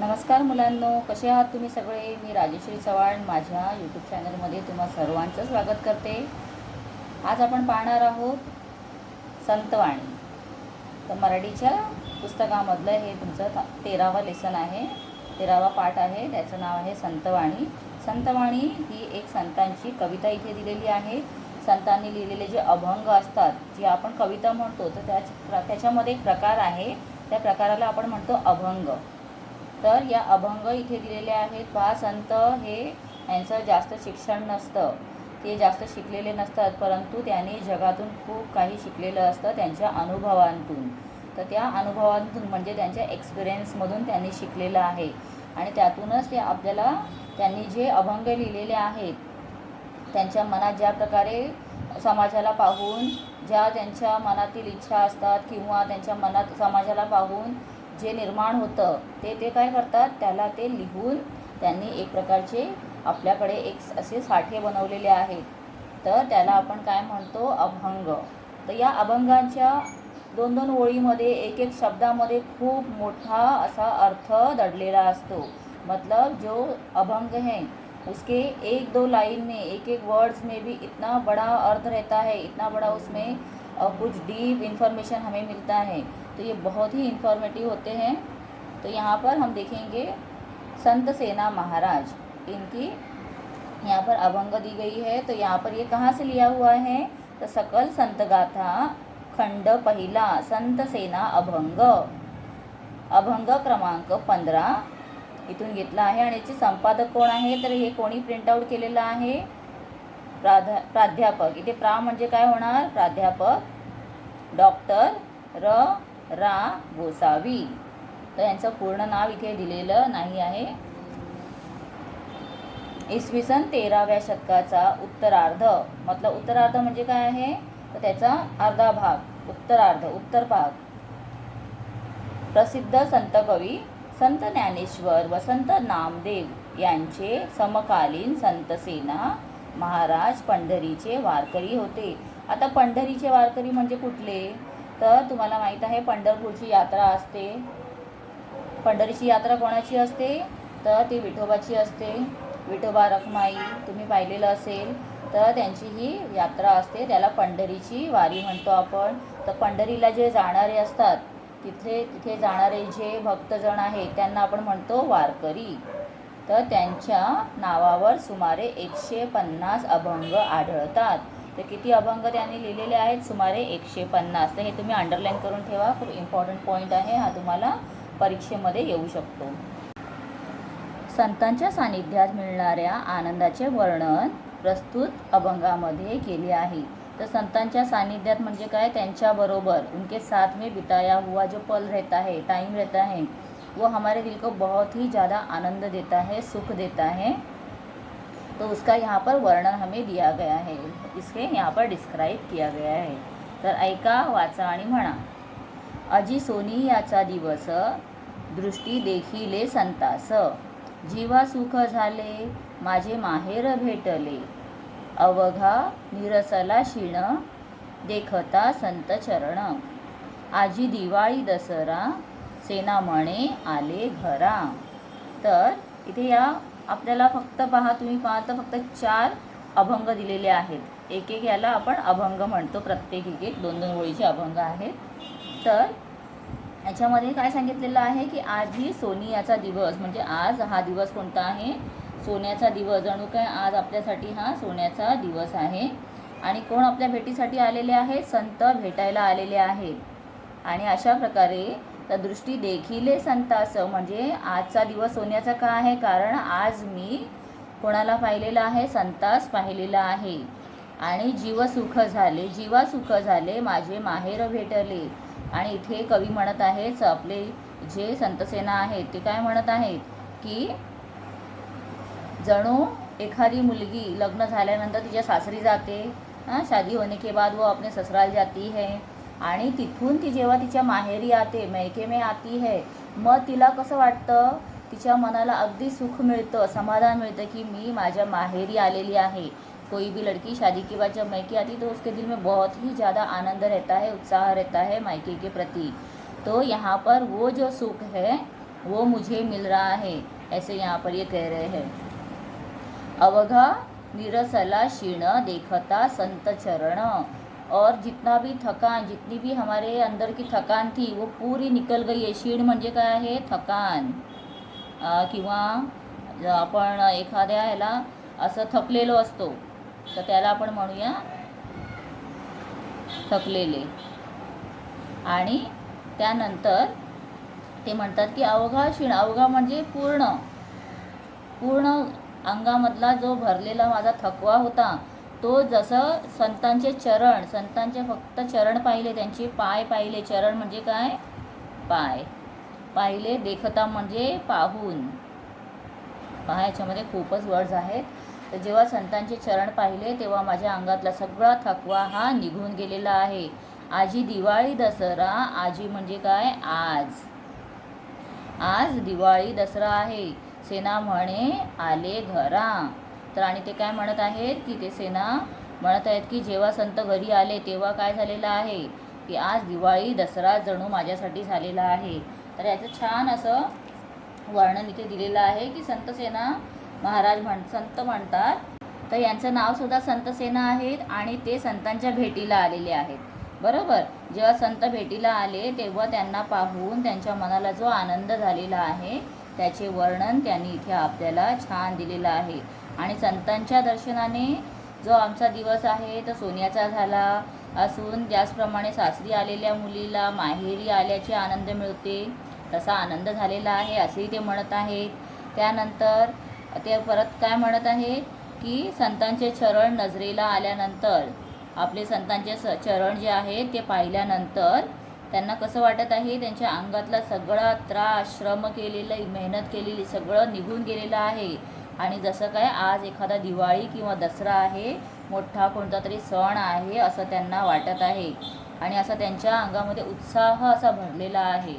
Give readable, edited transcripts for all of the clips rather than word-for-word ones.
नमस्कार मुलांनो, कसे आहात तुम्ही सगळे. मी राजेश्री चव्हाण माझ्या यूट्यूब चॅनलमध्ये तुम्हा सर्वांचं स्वागत करते. आज आपण पाहणार आहोत संतवाणी. तर मराठीच्या पुस्तकामधलं हे तुमचं 13वा लेसन आहे, 13वा पाठ आहे. त्याचं नाव आहे संतवाणी. संतवाणी ही एक संतांची कविता इथे दिलेली आहे. संतांनी लिहिलेले जे अभंग असतात, जे आपण कविता म्हणतो, तर त्याच्यामध्ये एक प्रकार आहे. त्या प्रकाराला आपण म्हणतो अभंग. तर या अभंग इथे दिलेले आहेत. पहा, संत हे यांचं जास्त शिक्षण नसतं, ते जास्त शिकलेले नसतात, परंतु त्यांनी जगातून खूप काही शिकलेलं असतं त्यांच्या अनुभवांतून. तर त्या अनुभवांतून म्हणजे त्यांच्या एक्सपिरियन्समधून त्यांनी शिकलेलं आहे आणि त्यातूनच ते आपल्याला त्यांनी जे अभंग लिहिलेले आहेत, त्यांच्या मनात ज्या प्रकारे समाजाला पाहून ज्या त्यांच्या मनातील इच्छा असतात किंवा त्यांच्या मनात समाजाला पाहून जे निर्माण होतं ते काय करतात, त्याला ते लिहून त्यांनी एक प्रकारचे आपल्याकडे एक असे साठे बनवलेले आहेत. तर त्याला आपण काय म्हणतो, अभंग. तर या अभंगांच्या 2-2 ओळीमध्ये, एक शब्दामध्ये खूप मोठा असा अर्थ दडलेला असतो. मतलब जो अभंग है उसके 1-2 लाइन में, एक वर्ड्स में भी इतना बड़ा अर्थ रहता है, इतना बड़ा उसमें कुछ डीप इन्फॉर्मेशन हमें मिलता है. तो ये बहुत ही इन्फॉर्मेटिव होते हैं. तो यहाँ पर हम देखेंगे संत सेना महाराज, इनकी यहाँ पर अभंग दी गई है. तो यहाँ पर ये कहाँ से लिया हुआ है, तो सकल संत गाथा खंड पहिला संत सेना अभंग, अभंग क्रमांक 15 इथून घेतला आहे. आणि याचे संपादक कोण आहे, तर हे कोणी प्रिंटआउट केलेलं आहे, प्राध्यापक. इथे प्रा म्हणजे काय होणार, प्राध्यापक डॉक्टर रा गोसावी. तर यांचं पूर्ण नाव इथे दिलेलं नाही आहे. इसवी सन 13व्या शतकाचा उत्तरार्ध, मतलब उत्तरार्ध म्हणजे काय आहे, तर त्याचा अर्धा भाग, उत्तरार्ध, उत्तर भाग. प्रसिद्ध संत कवी संत ज्ञानेश्वर व संत नामदेव यांचे समकालीन संतसेना महाराज पंढरीचे वारकरी होते. आता पंढरीचे वारकरी म्हणजे कुठले, तर तुम्हाला माहीत आहे पंढरपूरची यात्रा असते. पंढरीची यात्रा कोणाची असते, तर ती विठोबाची असते. विठोबा रखमाई तुम्ही पाहिलेलं असेल. तर त्यांची ही यात्रा असते, त्याला पंढरीची वारी म्हणतो आपण. तर पंढरीला जे जाणारे असतात, तिथे जाणारे जे भक्तजण आहेत त्यांना आपण म्हणतो वारकरी. तर त्यांच्या नावावर सुमारे 150 अभंग आढळतात. तर किती अभंग त्यांनी लिहिलेले आहेत, सुमारे 150. तर हे तुम्ही अंडरलाईन करून ठेवा, खूप इम्पॉर्टंट पॉईंट आहे हा, तुम्हाला परीक्षेमध्ये येऊ शकतो. संतांच्या सानिध्यात मिळणाऱ्या आनंदाचे वर्णन प्रस्तुत अभंगामध्ये केले आहे. तर संतांच्या सानिध्यात म्हणजे काय, त्यांच्याबरोबर उनके साथ में बिताया हुआ जो पल रहता है, टाइम रहता है, वो हमारे दिल को बहुत ही ज़्यादा आनंद देता है, सुख देता है. तो उसका यहाँ पर वर्णन हमें दिया गया है, इसके यहाँ पर डिस्क्राइब किया गया है. तर ऐका, वाचा आणि म्हणा. अजी सोनी याचा दिवस, दृष्टी देखिले संतास, जीवा सुख झाले माझे माहेर भेटले, अवघा निरसला क्षीण देखता संत चरण, आजी दिवाळी दसरा सेना म्हणे आले घरा. तर इथे या आपल्याला फक्त पहा, तुम्ही पाहता फक्त 4 अभंग दिलेले आहेत. एक याला आपण अभंग म्हणतो, प्रत्येक एक 2-2 ओळीचे अभंग आहेत. तर याच्यामध्ये काय सांगितलेलं आहे की आज ही सोनी याचा दिवस, म्हणजे आज हा दिवस कोणता आहे, सोन्याचा दिवस. जणू काय आज आपल्यासाठी हा सोन्याचा दिवस आहे. आणि कोण आपल्या भेटीसाठी आलेले आहेत, संत भेटायला आलेले आहेत. आणि अशा प्रकारे तर दृष्टी देखिले संतास, म्हणजे आजचा दिवस सोन्याचा का आहे, कारण आज मी कोणाला पाहिलेलं आहे, संतास पाहिलेला आहे. आणि जीवसुख झाले, जीवासुख झाले माझे माहेर भेटले. आणि इथे कवी म्हणत आहेत, आपले जे संतसेना आहेत ते काय म्हणत आहेत की जणू एखादी मुलगी लग्न झाल्यानंतर तिच्या सासरी जाते, शादी होने के बाद वो अपने ससुराल जाती है, आणि तिथून ती जेव्हा तिच्या माहेरी आते, मैके में आती है, मग तिला कसं वाटतं, तिच्या मनाला अगदी सुख मिळतं, समाधान मिळतं की मी माझ्या माहेरी आलेली आहे. कोई भी लड़की शादी के बाद जब मैके आती तो उसके दिल में बहुत ही ज़्यादा आनंद रहता है, उत्साह रहता है मायके के प्रति. तो यहाँ पर वो जो सुख है वो मुझे मिल रहा है, ऐसे यहाँ पर ये कह रहे हैं। अवघा निरसला क्षीण देखता संत चरण, और जितना भी थकान, जितनी भी हमारे अंदर की थकान थी वो पूरी निकल गई आहे। क्षीण म्हणजे काय आहे? थकान, किंवा आपण एखाद्या ह्याला असं थकलेलो असतो तर त्याला आपण म्हणूया थकलेले. आणि त्यानंतर ते म्हणतात की अवघा क्षीण, अवघा म्हणजे पूर्ण पूर्ण अंगामधला जो भरलेला माझा थकवा होता तो जसं संतांचे चरण, संतांचे फक्त चरण पाहिले, त्यांचे पाय पाहिले. चरण म्हणजे काय? पाय पाहिले. देखता म्हणजे पाहून. पहा, याच्यामध्ये खूपच वर्ड्स आहेत. तर जेव्हा संतांचे चरण पाहिले तेव्हा माझ्या अंगातला सगळा थकवा हा निघून गेलेला आहे. आजी दिवाळी दसरा, आजी म्हणजे काय? आज. आज दिवाळी दसरा आहे. सेना म्हणे आले घरा. तर आणि ते काय म्हणत आहेत की ते सेना म्हणत आहेत की जेव्हा संत घरी आले तेव्हा काय झालेलं आहे की आज दिवाळी दसरा जणू माझ्यासाठी झालेला आहे. तर याचं छान असं वर्णन इथे दिलेलं आहे की संत सेना महाराज संत म्हणतात. तर यांचं नावसुद्धा संत सेना आहेत आणि ते संतांच्या भेटीला आलेले आहेत. बरोबर. जेव्हा संत भेटीला आले तेव्हा त्यांना पाहून त्यांच्या मनाला जो आनंद झालेला आहे त्याचे वर्णन त्यांनी इथे आपल्याला छान दिलेलं आहे. आणि संतांच्या दर्शनाने जो आमचा दिवस आहे तो सोन्याचा झाला असून ज्याचप्रमाणे सासरी आलेल्या मुलीला माहेरी आल्याचे आनंद मिळते तसा आनंद झालेला आहे असेही ते म्हणत आहेत. त्यानंतर ते परत काय म्हणत आहेत की संतांचे चरण नजरेला आल्यानंतर, आपले संतांचे चरण जे आहेत ते पाहिल्यानंतर त्यांना कसं वाटत आहे? त्यांच्या अंगातला सगळा त्रास, श्रम केलेलं, मेहनत केलेली सगळं निघून गेलेलं आहे. आणि जसं काय आज एखादा दिवाळी किंवा दसरा आहे, मोठा कोणता तरी सण आहे असं त्यांना वाटत आहे. आणि असं त्यांच्या अंगामध्ये उत्साह असा भरलेला आहे.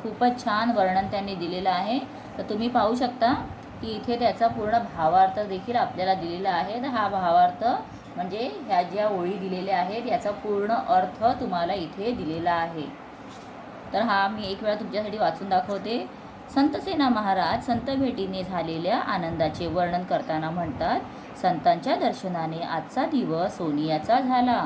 खूपच छान वर्णन त्यांनी दिलेलं आहे. तर तुम्ही पाहू शकता की इथे त्याचा पूर्ण भावार्थ देखील आपल्याला दिलेला आहे. तर हा भावार्थ म्हणजे ह्या ज्या ओळी दिलेल्या आहेत याचा पूर्ण अर्थ तुम्हाला इथे दिलेला आहे. तर हा मी एक वेळा तुमच्यासाठी वाचून दाखवते. संत सेना महाराज संत भेटीने झालेल्या आनंदाचे वर्णन करताना म्हणतात, संतांच्या दर्शनाने आजचा दिवस सोनियाचा झाला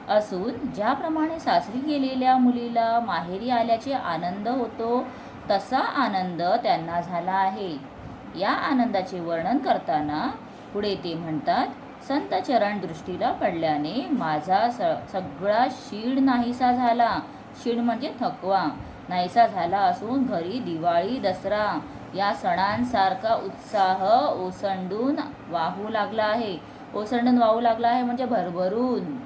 असून ज्याप्रमाणे सासरी गेलेल्या मुलीला माहेरी आल्याचे आनंद होतो तसा आनंद त्यांना झाला आहे. या आनंदाचे वर्णन करताना पुढे ते म्हणतात, संत चरण दृष्टीला पडल्याने माझा सगळा शीण नाहीसा झाला. शीण म्हणजे थकवा नाहीसा झाला असून घरी दिवाळी दसरा या सणांसारखा उत्साह ओसंडून वाहू लागला आहे. ओसंडून वाहू लागला है म्हणजे भरभरून,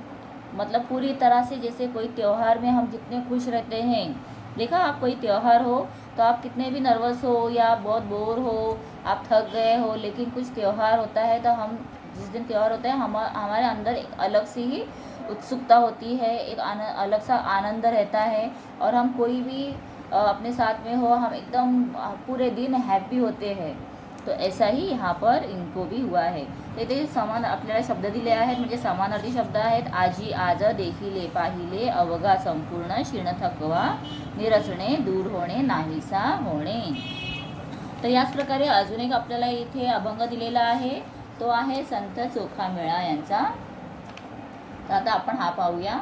मतलब पूरी तरह से, जैसे कोई त्यौहार में हम जितने खुश रहते हैं, देखा आप कोई त्यौहार हो तो आप कितने भी नर्वस हो या बहुत बोर हो, आप थक गए हो, लेकिन कुछ त्यौहार होता है तो हम जिस दिन त्यौहार होता है हमारे अंदर एक अलग सी ही उत्सुकता होती है, एक अलग सा आनंद रहता है और हम कोई भी अपने साथ में हो हम एकदम पूरे दिन हैप्पी होते हैं. तो ऐसा ही यहाँ पर इनको भी हुआ है. ते समान आपल्याला शब्द दिले आहेत, म्हणजे समानार्थी शब्द आहेत. आजी आज देखिले पाहिले अवघा संपूर्ण क्षीण थकवा निरसणे दूर होणे नाहीसा होणे. तर याच प्रकारे अजून एक आपल्याला इथे अभंग दिलेला आहे, तो आहे संत चोखामेळा यांचा. तर आता आपण हा पाहूया.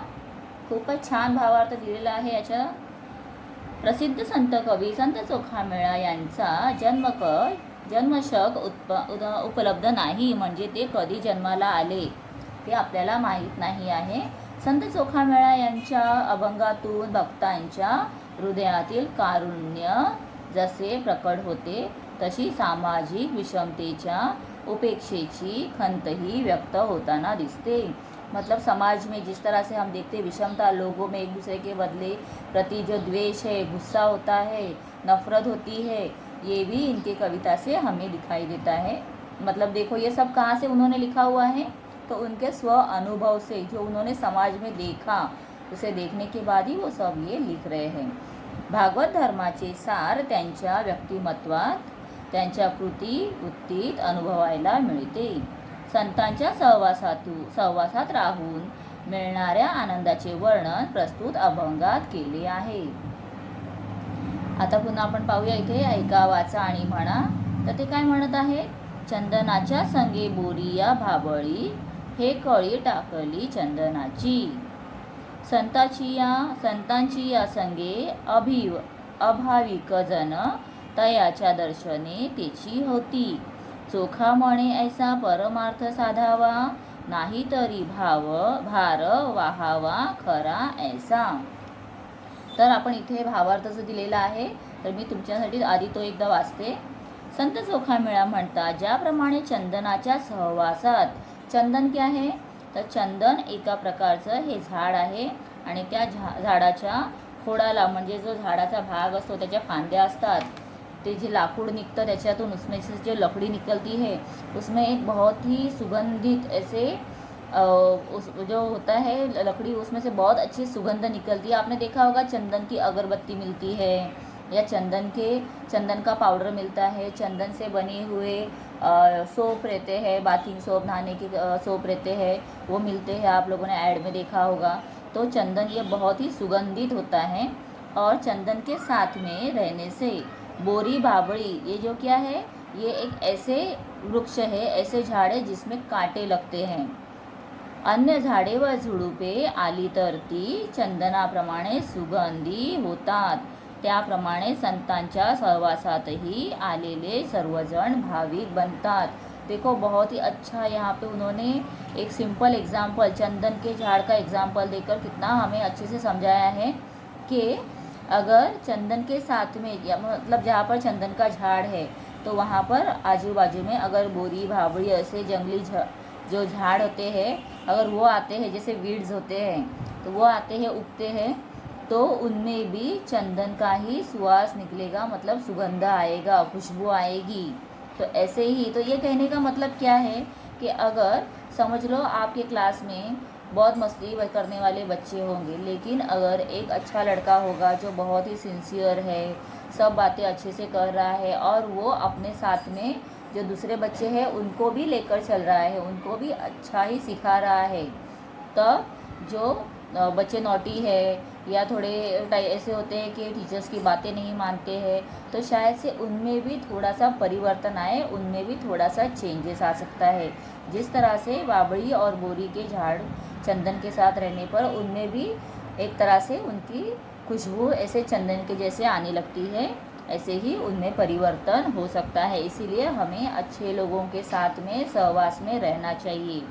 खूपच छान भावार्थ दिलेला आहे याच्या. प्रसिद्ध संत कवी संत चोखामेळा यांचा जन्मशक उपलब्ध नाही, म्हणजे ते कधी जन्माला आले ते आपल्याला माहीत नाही आहे. संत चोखामेळा यांच्या अभंगातून भक्तांच्या हृदयातील कारुण्य जसे प्रकट होते तशी सामाजिक विषमतेच्या उपेक्षेची खंतही व्यक्त होताना दिसते. मतलब समाज में जिस तरह से हम देखते विषमता, लोगों में एक दूसरे के बदले प्रति जो द्वेष है, गुस्सा होता है, नफरत होती है, ये भी इनके कविता से हमें दिखाई देता है. मतलब देखो ये सब कहाँ से उन्होंने लिखा हुआ है, तो उनके स्व अनुभव से, जो उन्होंने समाज में देखा उसे देखने के बाद ही वो सब ये लिख रहे हैं. भागवत धर्माचे सार त्यांच्या व्यक्तिमत्वात, त्यांच्या कृती वृत्तीत अनुभवायला मिळते. संतांच्या सहवासात राहून मिळणाऱ्या आनंदाचे वर्णन प्रस्तुत अभंगात केले आहे. आता पुन्हा आपण पाहूया इथे ऐका वाचा आणि म्हणा. तर ते काय म्हणत आहे, चंदनाच्या संगे बोरिया भाबळी, हे कळी टाकली चंदनाची. संतांची या संगे अभाविक जन, तयाच्या दर्शने तेची होती. चोखा म्हणे ऐसा परमार्थ साधावा, नाही तरी भार वाहावा खरा ऐसा. तर आपण इथे भावार्थच दिलेला आहे, तर मी तुमच्यासाठी आधी तो एकदा वाचते. संत चोखामेळा म्हणतात, ज्याप्रमाणे चंदनाच्या सहवासात, चंदन क्या आहे तर चंदन एका प्रकारचं हे झाड आहे आणि त्या झाडाच्या खोडाला म्हणजे जो झाडाचा भाग असतो त्याच्या फांद्या असतात, ते जे लाकूड निकलतं त्याच्यातून उसमें से जो लकड़ी निकलती है उसमें एक बहुत ही सुगंधित ऐसे जो होता है लकड़ी, उसमें से बहुत अच्छी सुगंध निकलती है. आपने देखा होगा चंदन की अगरबत्ती मिलती है या चंदन का पाउडर मिलता है, चंदन से बने हुए सोप रहते हैं, बाथिंग सोप, नहाने की सोप रहते हैं, वो मिलते हैं, आप लोगों ने ऐड में देखा होगा. तो चंदन ये बहुत ही सुगंधित होता है. और चंदन के साथ में रहने से बोरी बाबड़ी, ये जो क्या है, ये एक ऐसे वृक्ष है, ऐसे झाड़ है जिसमें कांटे लगते हैं. अन्य झाडे व झुडुपे आली तर ती चंदनाप्रमाणे सुगंधी होतात. त्याप्रमाणे संतांच्या सहवासातही आलेले सर्वजण भाविक बनतात. देखो बहुत ही अच्छा यहाँ पे उन्होंने एक सिंपल एग्जाम्पल, चंदन के झाड़ का एग्जाम्पल देकर कितना हमें अच्छे से समझाया है कि अगर चंदन के साथ में, या मतलब जहाँ पर चंदन का झाड़ है तो वहाँ पर आजू बाजू में अगर बोरी भाबड़ी ऐसे जंगली जो झाड़ होते हैं, अगर वो आते हैं, जैसे वीड्स होते हैं तो वो आते हैं, उगते हैं, तो उनमें भी चंदन का ही सुवास निकलेगा, मतलब सुगंध आएगा, खुशबू आएगी. तो ऐसे ही, तो ये कहने का मतलब क्या है कि अगर समझ लो आपके क्लास में बहुत मस्ती करने वाले बच्चे होंगे, लेकिन अगर एक अच्छा लड़का होगा जो बहुत ही सिंसियर है, सब बातें अच्छे से कर रहा है और वो अपने साथ में जो दूसरे बच्चे हैं उनको भी लेकर चल रहा है, उनको भी अच्छा ही सिखा रहा है, तब जो बच्चे नॉटी है या थोड़े ऐसे होते हैं कि टीचर्स की बातें नहीं मानते हैं, तो शायद से उनमें भी थोड़ा सा परिवर्तन आए, उनमें भी थोड़ा सा चेंजेस आ सकता है. जिस तरह से बाबड़ी और बोरी के झाड़ चंदन के साथ रहने पर उनमें भी एक तरह से उनकी खुशबू ऐसे चंदन के जैसे आने लगती है, ऐसे ही उनमें परिवर्तन हो सकता है. इसीलिए हमें अच्छे लोगों के साथ में सहवास में रहना चाहिए.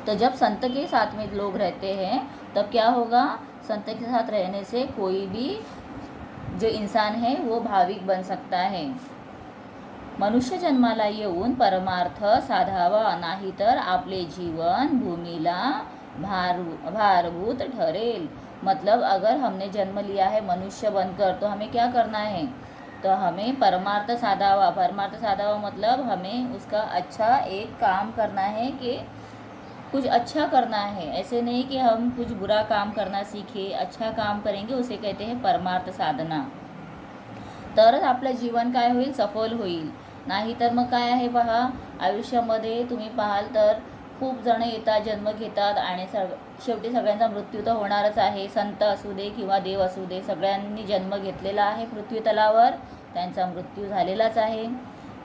तो जब संत के साथ में लोग रहते हैं तब क्या होगा, संत के साथ रहने से कोई भी जो इंसान है वो भाविक बन सकता है. मनुष्य जन्माला येऊन परमार्थ साधावा, नाही तर आपले जीवन भूमीला भारभूत ठरेल. मतलब अगर हमने जन्म लिया है मनुष्य बनकर तो हमें क्या करना है, तो हमें परमार्थ साधावा. परमार्थ साधावा मतलब हमें उसका अच्छा एक काम करना है कि कुछ अच्छा करना है. ऐसे नहीं कि हम कुछ बुरा काम करना सीखे, अच्छा काम करेंगे, उसे कहते हैं परमार्थ साधना. तरच आपलं जीवन काय होईल, सफल होईल. नाही तर मग काय आहे पहा, आयुष्यामध्ये तुम्ही पाहाल तर खूप जण येतात, जन्म घेतात आणि शेवटी सगळ्यांचा मृत्यू तर होणारच आहे. संत असू दे किंवा देव असू दे, सगळ्यांनी जन्म घेतलेला आहे पृथ्वी तलावर, त्यांचा मृत्यू झालेलाच आहे.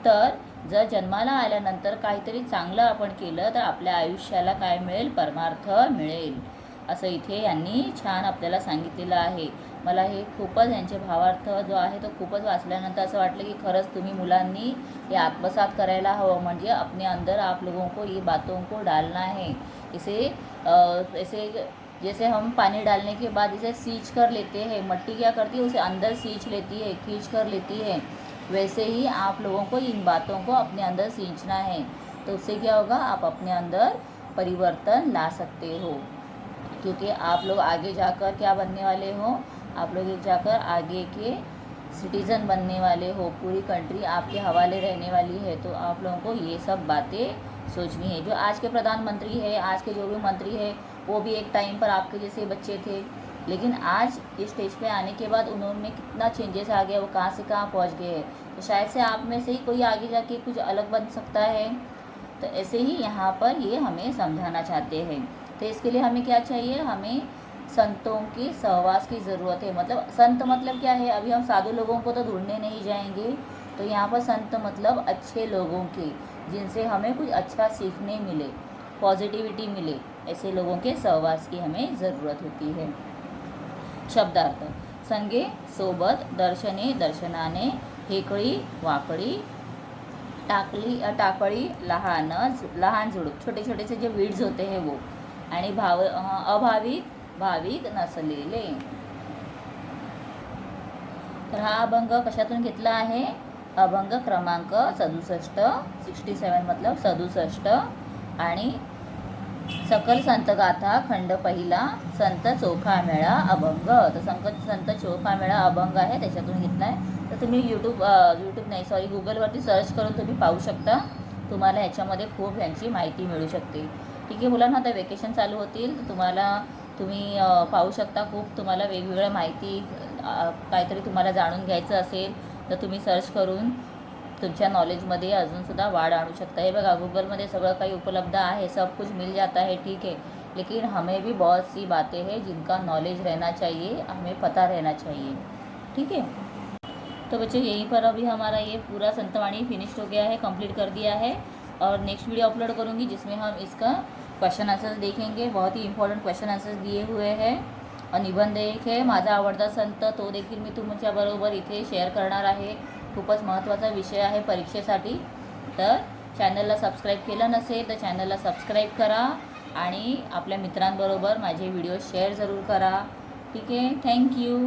तर जर जन्माला आल्यानंतर काहीतरी चांगलं आपण केलं तर आपल्या आयुष्याला काय मिळेल, परमार्थ मिळेल, असं इथे यांनी छान आपल्याला सांगितलेलं आहे. मला हे खूपच यांचे भावार्थ जो आहे तो खूपच वाचल्यानंतर असं वाटलं की खरंच तुम्ही मुलांनी हे आत्मसात करायला हवं. म्हणजे अपने अंदर आप लोगों को ये बातों को डालना है. ऐसे जैसे हम पानी डालने के बाद इसे सींच कर लेते हैं, मिट्टी क्या करती है उसे अंदर सींच लेती है, खींच कर लेती है, वैसे ही आप लोगों को इन बातों को अपने अंदर सींचना है. तो उससे क्या होगा, आप अपने अंदर परिवर्तन ला सकते हो, क्योंकि आप लोग आगे जाकर क्या बनने वाले हो, आप लोग जाकर आगे के सिटीज़न बनने वाले हो. पूरी कंट्री आपके हवाले रहने वाली है. तो आप लोगों को ये सब बातें सोचनी है. जो आज के प्रधानमंत्री है, आज के जो भी मंत्री है, वो भी एक टाइम पर आपके जैसे बच्चे थे, लेकिन आज इस स्टेज पे आने के बाद उन्होंने कितना चेंजेस आ गया, वो कहाँ से कहाँ पहुँच गए हैं. तो शायद से आप में से ही कोई आगे जाके कुछ अलग बन सकता है. तो ऐसे ही यहाँ पर ये हमें समझाना चाहते हैं. तो इसके लिए हमें क्या चाहिए, हमें संतों की सहवास की ज़रूरत है। मतलब संत मतलब क्या है, अभी हम साधु लोगों को तो ढूंढने नहीं जाएंगे, तो यहाँ पर संत मतलब अच्छे लोगों के, जिनसे हमें कुछ अच्छा सीखने मिले, पॉजिटिविटी मिले, ऐसे लोगों के सहवास की हमें ज़रूरत होती है। शब्दार्थ: संगे सोबत, दर्शने दर्शनाने, हेकळी वाकडी, टाकळी लहान झुडूप, छोटे छोटेसे जे वीड्स होते हैं वो, आणि भाविक नसलेले। तर हा अभंग कशातून घेतला आहे? अभंग क्रमांक 67 मतलब 67, आणि सकल संत गाथा खंड पहिला, संत चोखामेळा अभंग। तर संत चोखामेळा अभंग आहे, त्याच्यातून घेतला आहे। तर तुम्ही यूट्यूब नाही सॉरी गुगलवरती सर्च करून तुम्ही पाहू शकता, तुम्हाला ह्याच्यामध्ये खूप ह्यांची माहिती मिळू शकते। ठीक आहे मुलांना, आता वेकेशन चालू होतील तर तुम्ही पाहू शकता, खूप तुम्हाला वेगवेगळ्या माहिती काहीतरी तुम्हाला जाणून घ्यायचं असेल तर तुम्ही सर्च करून तुमच्या नॉलेजमध्ये अजूनसुद्धा वाढ आणू शकता। हे बघा गूगलमध्ये सगळं काही उपलब्ध आहे, सब कुछ मिल जाता है, ठीक है, लेकिन हमें भी बहुत सी बातें हैं जिनका नॉलेज रहना चाहिए, हमें पता रहना चाहिए। ठीक है, तो बच्चों यहीं पर अभी हमारा ये पूरा संतवाणी फिनिश्ड हो गया है, कंप्लीट कर दिया है, और नेक्स्ट वीडियो अपलोड करूँगी जिसमें हम इसका क्वेश्चन आंसर्स देखेंगे। बहुत ही इंपॉर्टंट क्वेश्चन आंसर्स दिए हुए हैं, और निबंध एक है माझा आवडता संत, तो देखील मी तुमच्याबरोबर इथे शेअर करणार आहे। खूपच महत्त्वाचा विषय आहे परीक्षेसाठी। तर चॅनलला सबस्क्राईब केलं नसेल तर चॅनलला सबस्क्राईब करा, आणि आपल्या मित्रांबरोबर माझे व्हिडिओ शेअर जरूर करा। ठीक आहे, थँक्यू।